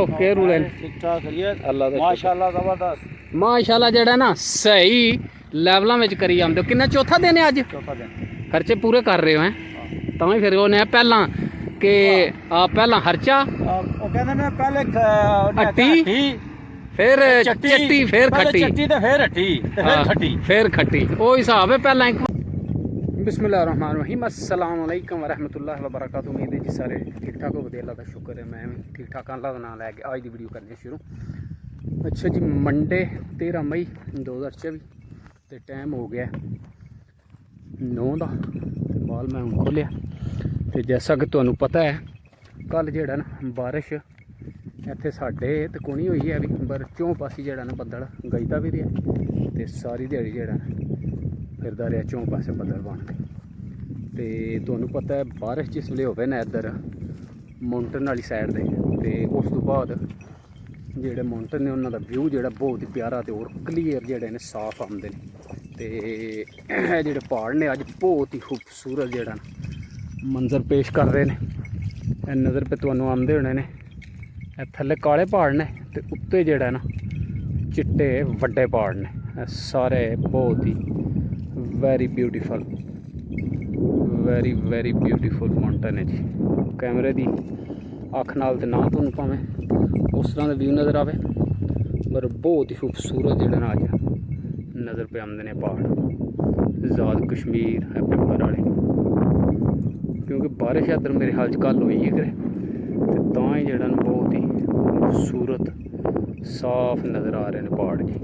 सुनाओ के रूल है? ठीक ठाक है अल्लाह दा माशाल्लाह जबरदस्त माशाल्लाह जेड़ा ना सही लेवलों में करी आंदे हो। किन्ना चौथा दिन है अज? चौथा दिन खर्चे पूरे कर रहे हो हैं तो ही फिर उन्हें पहला कि पहला खर्चा वो कहंदे ने पहले हट्टी फिर चट्टी फिर खट्टी चट्टी ते फिर हट्टी ते फिर खट्टी फिर खट्टी वो हिसाब है पहला एक। बिस्मिल्लाहिर्रहमानिर्रहीम अस्सलाम वालेकुम वरहमतुल्लाहि वबरकातुहू। उम्मीद है जी सारे ठीक ठाक हो। अल्लाह का शुक्र है मैं भी ठीक ठाक। अल्लाह का नाम लैके आज की वीडियो करनी शुरू। अच्छा जी मंडे 13 मई 2024 तो टाइम हो गया 9 का बाल मैं हूँ खोलिया। तो जैसा कि तुहानू पता है कल जेड़ा ना बारिश इत्थे साडे ते कोनी हुई है भी पर चौं पासे जेड़ा ना बदल गजदा भी रहा तो सारी दिहाड़ी जेड़ा ना फिरदा रहा चौं पासे बदल बन के। तो तुहानू पता है बारिश जिसले होवे ना इधर माउंटेन वाली साइड दे ते उस तो बाद जेह्ड़े माउंटेन ने उन्होंने व्यू जेह्ड़ा बहुत ही प्यारा तो और क्लीयर जेह्ड़े ने साफ आंदे ने। ते जेह्ड़े पहाड़ ने अज बहुत ही खूबसूरत जेह्ड़ा मंजर पेश कर रहे हैं। नज़र पे तुहानू आंदे होने ने थल्ले काले पहाड़ ने ते उत्ते जेह्ड़ा ना चिट्टे वड्डे पहाड़ ने सारे बहुत ही very beautiful very beautiful mountain है जी। कैमरे की अख नाल ते ना तुहानू भावें उस तरह का व्यू नज़र आवे पर बहुत ही खूबसूरत जेह्ड़े ना अज नज़र पे आंदे ने पहाड़ आज़ाद कश्मीर है पिंपर वाले। क्योंकि बारिश इधर मेरे हाल च कल हुई है करे तो तां ही जेह्ड़ा ना बहुत ही खूबसूरत साफ नज़र आ रहे हैं पहाड़ जी।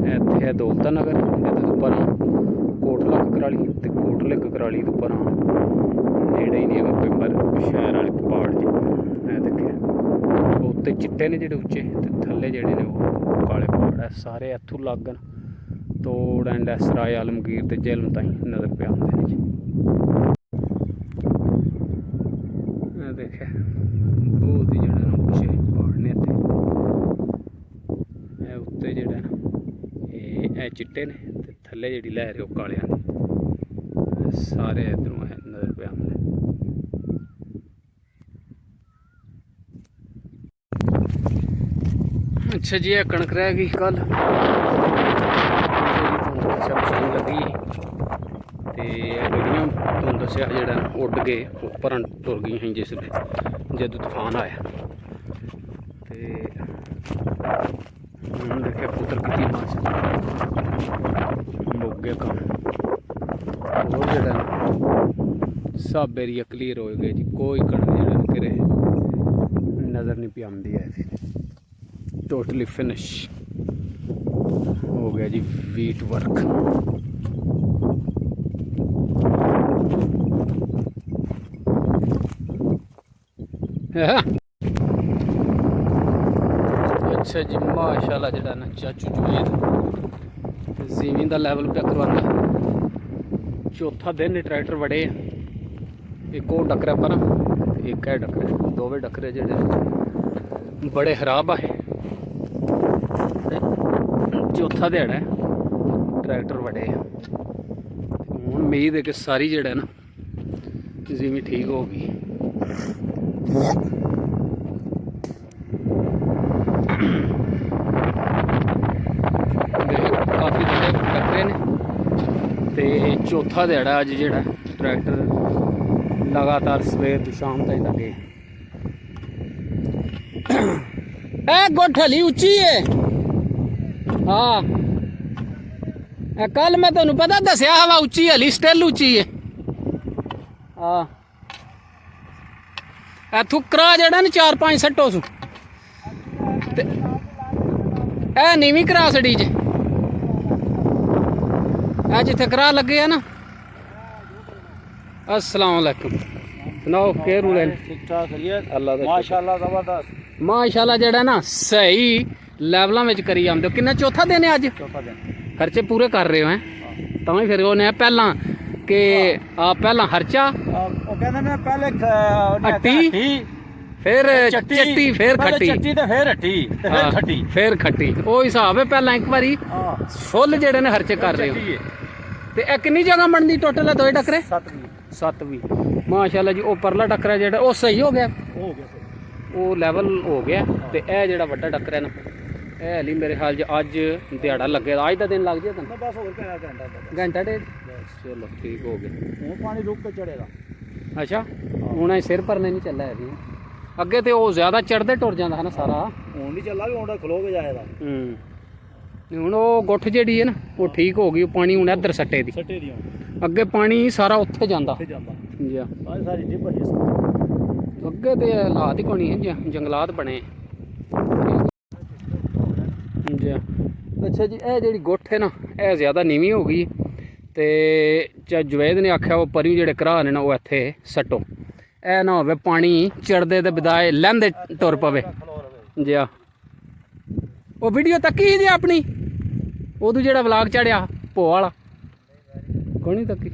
इत्थे है दौलता नगर जिहदे पर कोटला ककराली ते कोटले ककराली तो पर नेड़े ही नहीं है पिंपर शहर वाले पहाड़ जी। मैं देखे उत्ते चिट्टे ने जेह्ड़े उच्चे ते थल्ले जेह्ड़े ने वो काले पहाड़ है सारे इत्थों लागन तोड़ एंड सराय आलमगीर ते झेलम ताईं नज़र पे आंदे ने जी। मैं देखे बहुत ही जेह्ड़े ना उच्चे पहाड़ ने इत्थे उत्ते जेह्ड़े ना ये चिट्टे ने ते थल्ले जेह्ड़ी लहर है वो कालियां ने सारे इधरों नज़र पे आंदे। अच्छा जी यह कणक रह गई कल मशीन लगी तो गड्डियां तुहानू दस्सेआ जेह्ड़ा उड्ड गए उप्पर टुर गई जिसले जदों तूफान आया। तो हूँ देखे पुत्र की मुक गया काम और जेह्ड़ा सब एरिया क्लीयर हो गए जी। कोई कणक जेह्ड़ा घिरे नज़र नहीं पी आंदी है। टोटली फिनिश हो गया जी वीट वर्क। अच्छा जी माशाल्लाह जेड़ा ना चाचू जुवेद ज़मीन का लैवल पे करवांदा। चौथा दिन ट्रैक्टर बड़े एक और डकरा पर एक है डकरा दोवे डकरे जेड़े बड़े खराब आए। चौथा दिहाड़ा है ट्रैक्टर बड़े हूँ उम्मीद है कि सारी जेड़ा ना ज़मीन ठीक होगी। काफ़ी बड़े टकरे ने ते चौथा दिहाड़ा अज जेड़ा ट्रैक्टर लगातार सवेर तो शाम तक लगे। गोठली उच्ची है हाँ कल मैं तुहानू पता दसिया हवा उच्ची हली स्टिल उच्ची है। हाँ इत्थों करा जेड़ा ना 4-5 सट्टो सू ए नीवी करा छड़ी जे जिथे करा लगे है ना। अस्सलाम वालेकुम सुनाओ के रूल है? ठीक ठाक है अल्लाह दा माशाल्लाह जबरदस्त माशाल्लाह जेड़ा ना सही लेवलों में करी आंदे हो। किन्ना चौथा दिन है अज? चौथा दिन खर्चे पूरे कर रहे हो हैं तो ही फिर उन्हें पहला कि पहला खर्चा वो कहंदे ने पहले हट्टी फिर चट्टी फिर खट्टी चट्टी ते फिर हट्टी ते फिर खट्टी फिर खट्टी वो हिसाब है पहला एक बारी फुल जेड़े ने खर्चे कर रहे हो। तो कितनी जगह बनती टोटल है दो डकरे? 7 भी माशाल्लाह जी। वो परला डकरा जेड़ा वो सही हो गया ਉਹ ਲੈਵਲ ਹੋ ਗਿਆ ਤੇ ਇਹ ਜਿਹੜਾ ਵੱਡਾ ਟੱਕਰ ਹੈ ਨਾ ਇਹ ਹਲੀ ਮੇਰੇ ਹਾਲ 'ਚ ਅੱਜ ਦਿਹਾੜਾ ਲੱਗਿਆ ਅੱਜ ਦਾ ਦਿਨ ਲੱਗ ਜਾਏ ਤੁਹਾਨੂੰ ਬਸ ਹੋਰ ਕਿੰਨਾ ਘੰਟਾ ਘੰਟਾ ਡੇਢ ਚਲੋ ਠੀਕ ਹੋ ਗਿਆ ਹੁਣ ਪਾਣੀ ਰੁਕ ਕੇ ਚੜੇਗਾ ਅੱਛਾ ਹੁਣ ਇਹ ਸਿਰ ਭਰਨੇ ਨਹੀਂ ਚੱਲਿਆ ਹੈਗੀ ਅੱਗੇ ਤੇ ਉਹ ਜ਼ਿਆਦਾ ਚੜਦੇ ਟੁਰ ਜਾਂਦਾ ਹੈ ਨਾ ਸਾਰਾ ਹੁਣ ਨਹੀਂ ਚੱਲਾ ਵੀ ਹੁਣ ਤਾਂ ਖਲੋ ਕੇ ਜਾਏਗਾ ਹੁਣ ਉਹ ਗੁੱਠ ਜਿਹੜੀ ਹੈ ਨਾ ਉਹ ਠੀਕ ਹੋ ਗਈ ਉਹ ਪਾਣੀ ਹੁਣ ਇੱਧਰ ਸੱਟੇ ਦੀ ਸੱਟੇ ਦੀ ਹੁਣ ਅੱਗੇ ਪਾਣੀ ਸਾਰਾ ਉੱਥੇ ਜਾਂਦਾ ਉੱਥੇ ਜਾਂਦਾ ਜੀ ਆਹ ਸਾਰੀ ਡਿੱਬ ਜੀ ਅੱਗੇ ਤੇ ਹਾਲਾਤ ਹੀ ਕੋਈ ਨਹੀਂ ਹੈ ਜੰਗਲਾਤ ਬਣੇ ਜੀ ਅੱਛਾ ਜੀ ਇਹ ਜਿਹੜੀ ਗੁੱਠ ਹੈ ਨਾ ਇਹ ਜ਼ਿਆਦਾ ਨੀਵੀਂ ਹੋ ਗਈ ਤੇ ਜਵੇਦ ਨੇ ਆਖਿਆ ਉਹ ਪਰੀ ਜਿਹੜੇ ਘਰਾ ਨੇ ਨਾ ਉਹ ਇੱਥੇ ਸੱਟੋ ਇਹ ਨਾ ਹੋਵੇ ਪਾਣੀ ਚੜਦੇ ਤੇ ਬਦਾਏ ਲਹਿੰਦੇ ਟੁਰ ਪਵੇ ਜੀ ਉਹ ਵੀਡੀਓ ਤੱਕੀ ਜੀ ਆਪਣੀ ਉਦੋਂ ਜਿਹੜਾ ਵਲਾਗ ਚੜਿਆ ਭੋ ਵਾਲਾ ਕੋਈ ਨਹੀਂ ਤੱਕੀ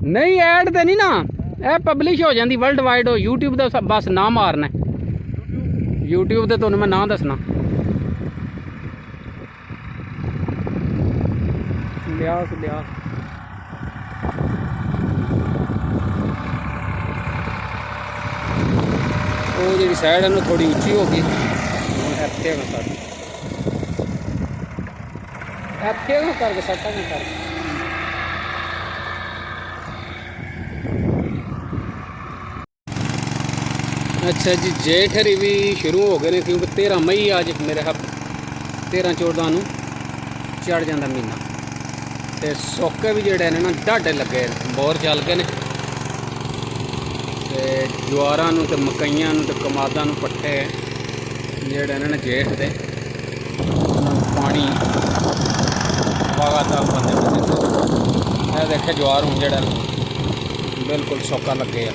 ਨਹੀਂ ਐਡ ਤੇ ਨਹੀਂ ਨਾ ਇਹ ਪਬਲਿਸ਼ ਹੋ ਜਾਂਦੀ ਵਰਲਡ ਵਾਈਡ YouTube ਦਾ ਬਸ ਨਾ ਮਾਰਨਾ YouTube ਤੇ ਤੁਹਾਨੂੰ ਮੈਂ ਨਾਂ ਦੱਸਣਾ ਲਿਆਸ ਉਹ ਜਿਹੜੀ ਸਾਈਡ ਹੈ ਨਾ ਥੋੜੀ ਉੱਚੀ ਹੋ ਗਈ ਹੁਣ ਇੱਥੇ ਨਾ ਕਰ ਇੱਥੇ ਨਾ ਕਰਕੇ ਸੱਟਾਂ ਨਾ ਕਰ ਅੱਛਾ ਜੀ ਜੇਠ ਹਰੀ ਵੀ ਸ਼ੁਰੂ ਹੋ ਗਏ ਨੇ ਕਿਉਂਕਿ 13 ਮਈ ਅੱਜ ਮੇਰੇ ਹੱਥ 13-14 ਨੂੰ ਚੜ ਜਾਂਦਾ ਮਹੀਨਾ ਤੇ ਸੋਕੇ ਵੀ ਜਿਹੜੇ ਨੇ ਨਾ ਢਾਡੇ ਲੱਗੇ ਬੋਰ ਚੱਲ ਗਏ ਨੇ ਤੇ ਜਵਾਰਾਂ ਨੂੰ ਤੇ ਮਕਈਆਂ ਨੂੰ ਤੇ ਕਮਾਦਾਂ ਨੂੰ ਪੱਠੇ ਜਿਹੜੇ ਨੇ ਜੇਠ ਦੇ ਪਾਣੀ ਲਗਾਤਾਰ ਬੰਦੇ ਇਹ ਦੇਖੇ ਜਵਾਰ ਹੁਣ ਜਿਹੜਾ ਬਿਲਕੁਲ ਸੋਕਾ ਲੱਗੇ ਆ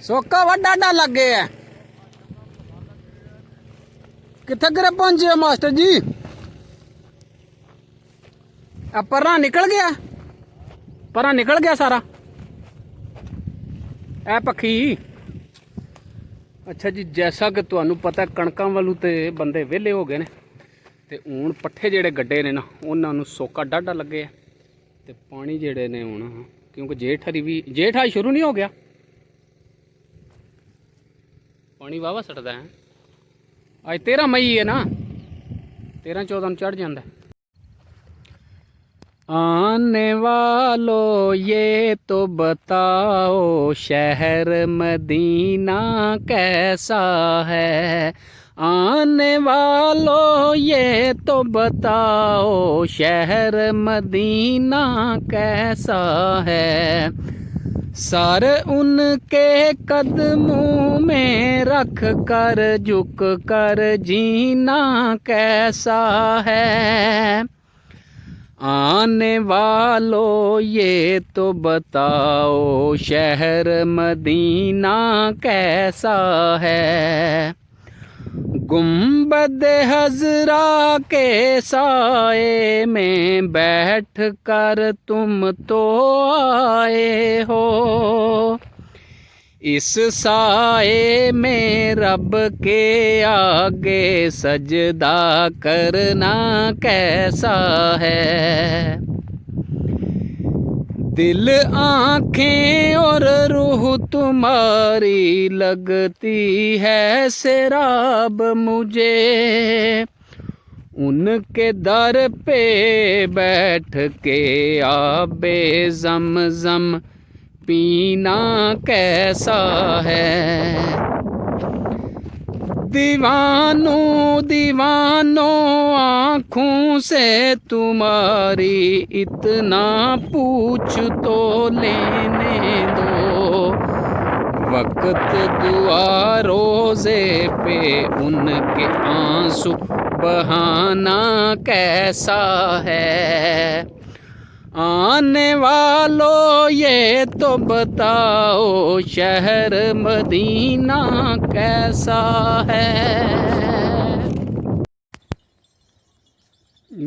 ਸੋਕਾ ਵੱਡਾ ਡਾ ਲੱਗੇ ਆ ਕਿੱਥੇ ਗਰੇ ਪਹੁੰਚੇ ਮਾਸਟਰ ਜੀ ਆ ਪਰਾਂ ਨਿਕਲ ਗਿਆ ਸਾਰਾ ਇਹ ਪੱਖੀ ਅੱਛਾ ਜੀ ਜੈਸਾ ਕਿ ਤੁਹਾਨੂੰ ਪਤਾ ਕਣਕਾਂ ਵੱਲੋਂ ਤੇ ਬੰਦੇ ਵਿਹਲੇ ਹੋ ਗਏ ਨੇ ਤੇ ਹੁਣ ਪੱਠੇ ਜਿਹੜੇ ਗੱਡੇ ਨੇ ਨਾ ਉਹਨਾਂ ਨੂੰ ਸੋਕਾ ਡਾਢਾ ਲੱਗੇ ਆ ਤੇ ਪਾਣੀ ਜਿਹੜੇ ਨੇ ਹੁਣ ਕਿਉਂਕਿ ਜੇਠ ਆ ਸ਼ੁਰੂ ਨਹੀਂ ਹੋ ਗਿਆ ਪਾਣੀ ਵਾਵਾ ਸੜਦਾ ਹੈ ਅੱਜ 13 ਮਈ ਹੈ ਨਾ 13-14 ਨੂੰ ਚੜ ਜਾਂਦਾ आने वालों ये तो बताओ शहर मदीना कैसा है आने वालों ये तो बताओ शहर मदीना कैसा है सर उनके कदमों में रख कर झुक कर जीना कैसा है आने वालों ये तो बताओ शहर मदीना कैसा है गुम्बद हजरा के साए में बैठ कर तुम तो आए हो इस साए में रब के आगे सजदा करना कैसा है दिल आँखें और रूह तुम्हारी लगती है सिराब मुझे उनके दर पे बैठ के आबे ज़म-ज़म पीना कैसा है दीवानों आँखों से तुम्हारी इतना पूछ तो लेने दो वक्त दुआ रोज़े पे उनके आंसू बहाना कैसा है आने वालों ये तो बताओ शहर मदीना कैसा है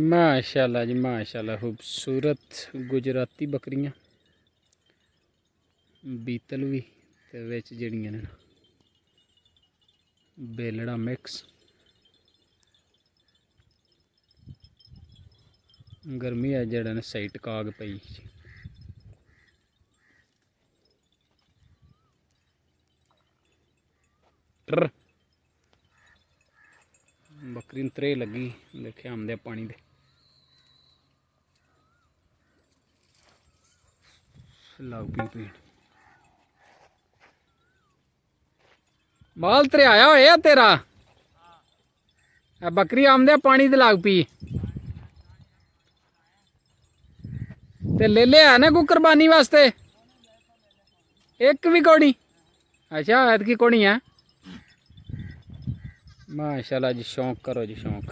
माशाल्लाह जी माशाल्लाह खूबसूरत गुजराती बकरियां बीतल भी ਤੇ ਵਿੱਚ ਜਿਹੜੀਆਂ ਨੇ ਬੇਲੜਾ ਮਿਕਸ। ਗਰਮੀ ਆ ਜਿਹੜਾ ਨੇ ਸਹੀ ਟਿਕਾ ਕੇ ਪਈ। ਟਰ ਬੱਕਰੀ ਨੂੰ ਤਰੇ ਲੱਗੀ, ਦੇਖਿਆ ਆਉਂਦੇ ਪਾਣੀ ਦੇ। ਲਾਉ ਪੀ ਮਾਲ ਤਰੇ ਆਇਆ ਹੋਇਆ ਤੇਰਾ। ਬੱਕਰੀ ਆਉਂਦੇ ਪਾਣੀ ਦੇ ਲਾਗ ਪੀ ਤੇ ਲੈ ਲਿਆ ਨਾ ਕੋਈ ਕੁਰਬਾਨੀ ਵਾਸਤੇ। ਇੱਕ ਵੀ ਕੋਣੀ? ਅੱਛਾ ਐਤਕੀ ਕੋਣੀ ਆ। माशाल्लाह जी, शौक करो जी शौक।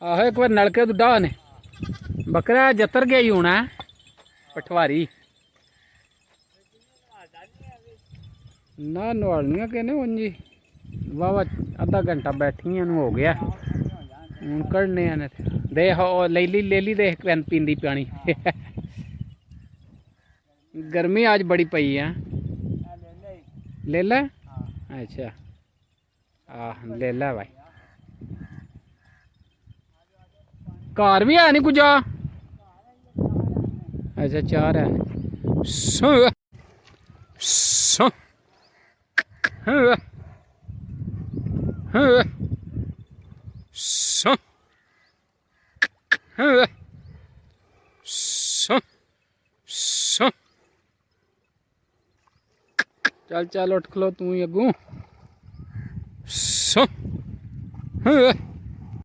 आहो एक बार नलके तो डाह ने बकरा जतर गया ही होना है पठवारी ना नवालनियां कहने उन जी वाह अद्धा घंटा बैठियां हो गया हूँ कढ़ने ने दे ले ली दे पींदी पानी। गर्मी आज बड़ी पई है। ले ला? अच्छा ले ला भाई। कार भी है नहीं कुछ? अच्छा चार है। सो सो सो सो सो चल चल उठ खलो तू ही अगू। सो